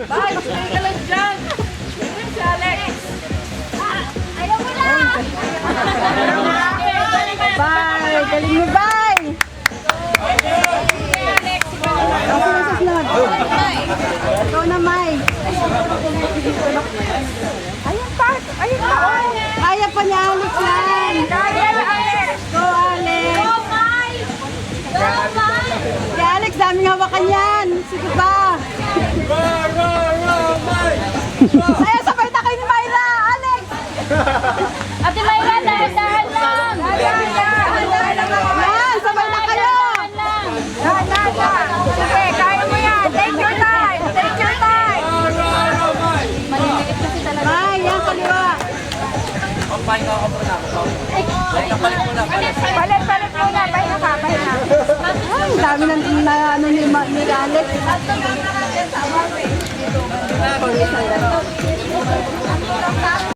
Bye! Stay ka lang dyan! Si Alex! Ayaw mo na! Bye! Galing mo, bye! Ang sinasunod. Ikaw na, May. Ayun pa! Ayun pa! Kaya pa ni Alex yan! Kaya na, Alex! Go, Alex! Go, Mai! Go, Mai! Si Alex, daming hawakan yan! Sige pa! Ayan, sabay na kayo ni Myra! Alex! Ate Mayra, dahan-dahan lang! Dahan-dahan lang! Yan, sabay na kayo! Dahan-dahan lang! Sige, kaya mo yan! Take your time! Take your time! Malimit kasi talaga. May, yan, kaliwa! Palit muna! Pahinga ka! Pahinga! Ay, ang dami na ano ni Alex.